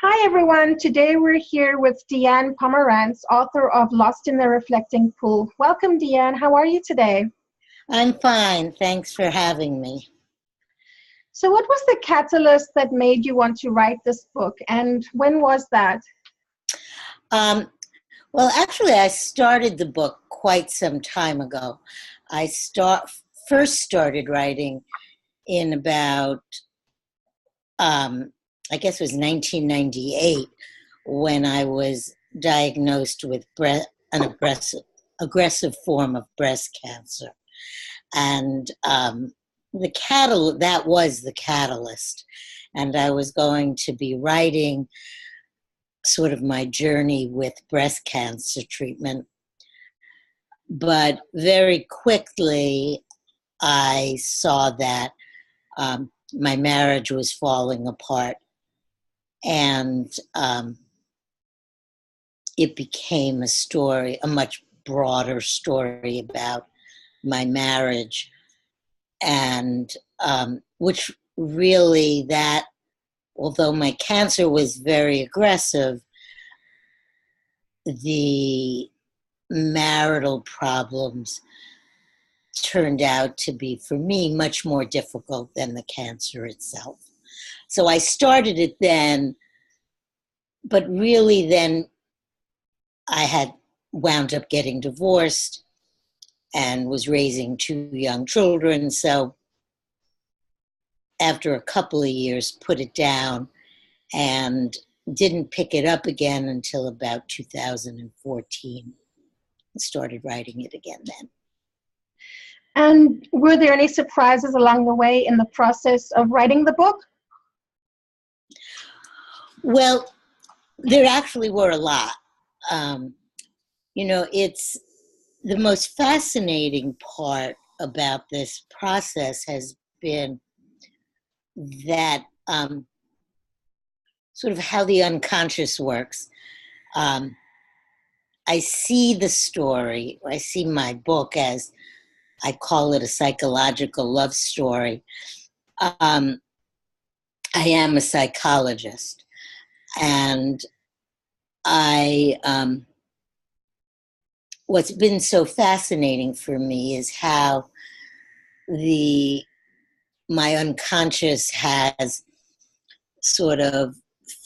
Hi everyone, today we're here with Diane Pomerantz, author of Lost in the Reflecting Pool. Welcome Diane, how are you today? I'm fine, thanks for having me. So what was the catalyst that made you want to write this book, and when was that? Well, actually, I started the book quite some time ago. First started writing in about, I guess it was 1998, when I was diagnosed with an aggressive form of breast cancer. And that was the catalyst. And I was going to be writing sort of my journey with breast cancer treatment. But very quickly, I saw that my marriage was falling apart. And it became a much broader story about my marriage. And which really although my cancer was very aggressive, the marital problems turned out to be, for me, much more difficult than the cancer itself. So I started it then, but really then I had wound up getting divorced and was raising 2 young children. So after a couple of years, put it down and didn't pick it up again until about 2014. I started writing it again then. And were there any surprises along the way in the process of writing the book? Well, there actually were a lot. It's the most fascinating part about this process has been that sort of how the unconscious works. I see the story, I see my book as, I call it a psychological love story. I am a psychologist, and what's been so fascinating for me is how my unconscious has sort of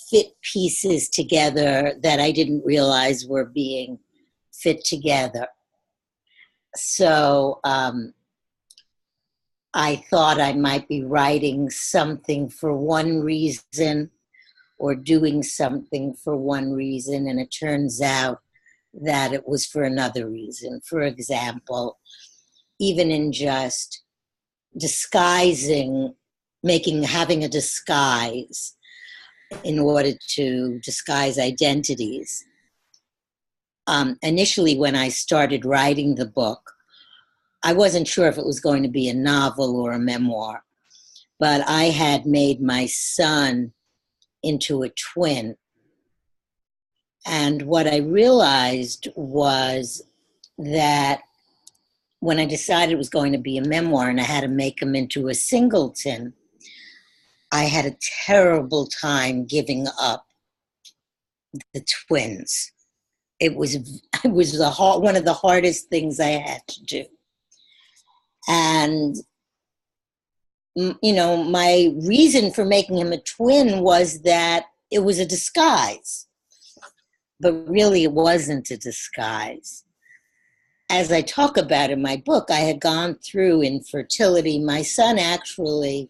fit pieces together that I didn't realize were being fit together. So I thought I might be writing something for one reason or doing something for one reason, and it turns out that it was for another reason. For example, even in just disguising, having a disguise in order to disguise identities. Initially, when I started writing the book, I wasn't sure if it was going to be a novel or a memoir, but I had made my son into a twin. And what I realized was that when I decided it was going to be a memoir and I had to make him into a singleton, I had a terrible time giving up the twins. It was one of the hardest things I had to do. And, my reason for making him a twin was that it was a disguise. But really, it wasn't a disguise. As I talk about in my book, I had gone through infertility. My son actually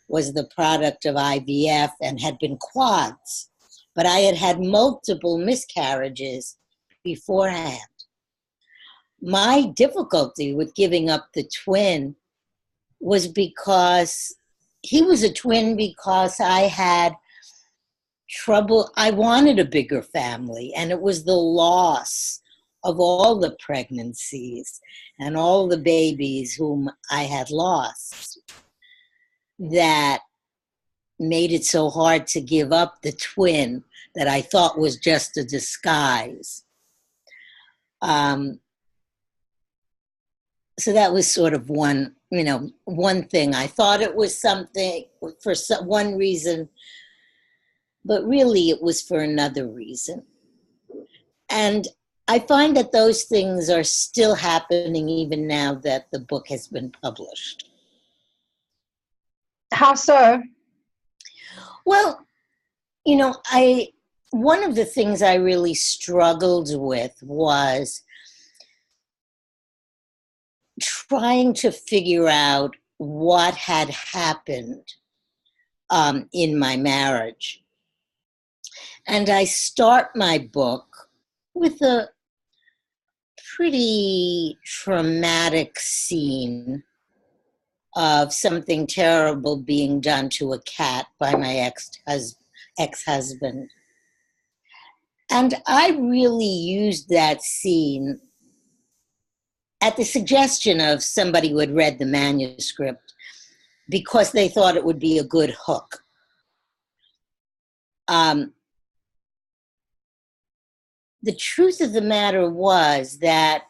was the product of IVF and had been quads, but I had had multiple miscarriages beforehand. My difficulty with giving up the twin was because he was a twin because I had trouble. I wanted a bigger family, and it was the loss of all the pregnancies and all the babies whom I had lost that made it so hard to give up the twin that I thought was just a disguise. So that was sort of one thing. I thought it was something for one reason, but really it was for another reason. And I find that those things are still happening even now that the book has been published. How so? Well, one of the things I really struggled with was trying to figure out what had happened in my marriage. And I start my book with a pretty traumatic scene of something terrible being done to a cat by my ex-husband. And I really used that scene at the suggestion of somebody who had read the manuscript because they thought it would be a good hook. The truth of the matter was that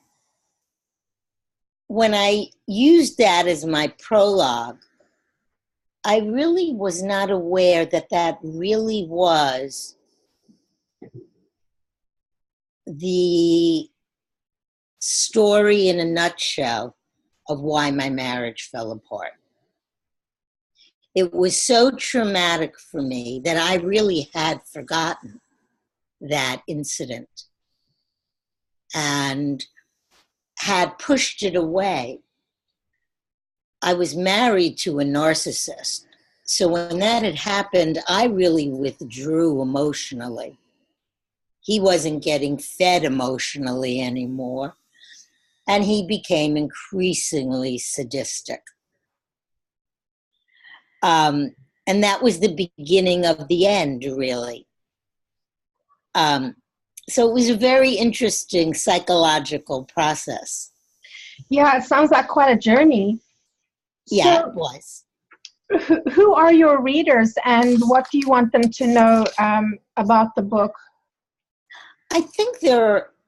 when I used that as my prologue, I really was not aware that that really was the story in a nutshell of why my marriage fell apart. It was so traumatic for me that I really had forgotten that incident and had pushed it away. I was married to a narcissist. So when that had happened, I really withdrew emotionally. He wasn't getting fed emotionally anymore. And he became increasingly sadistic. And that was the beginning of the end, really. So it was a very interesting psychological process. Yeah, it sounds like quite a journey. Yeah, it was. Who are your readers and what do you want them to know about the book? I think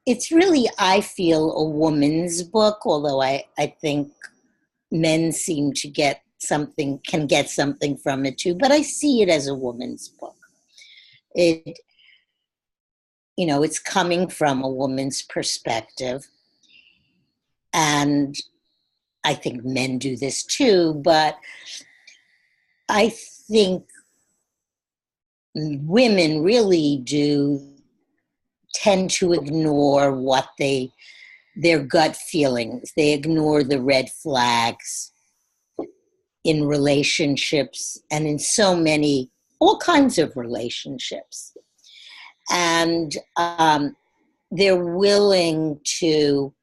it's really, I feel, a woman's book, although I think men seem to can get something from it too, but I see it as a woman's book. It's coming from a woman's perspective. And I think men do this too, but I think women really do tend to ignore their gut feelings. They ignore the red flags in relationships and in all kinds of relationships. And they're willing to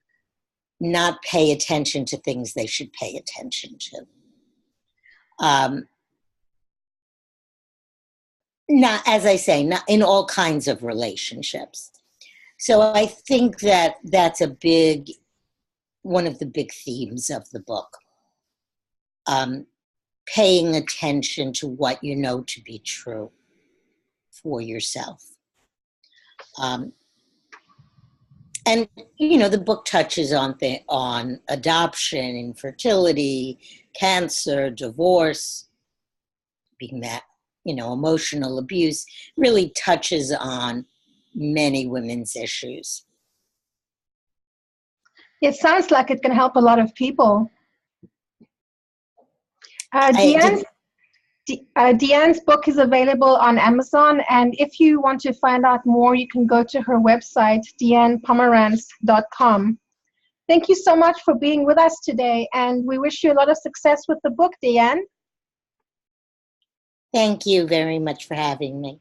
not pay attention to things they should pay attention to. Not, as I say, not in all kinds of relationships. So I think that that's one of the big themes of the book. Paying attention to what you know to be true for yourself. And the book touches on adoption, infertility, cancer, divorce, being that, emotional abuse, really touches on many women's issues. It sounds like it can help a lot of people. Diane's book is available on Amazon, and if you want to find out more, you can go to her website, dianepomerantz.com. Thank you so much for being with us today, and we wish you a lot of success with the book, Diane. Thank you very much for having me.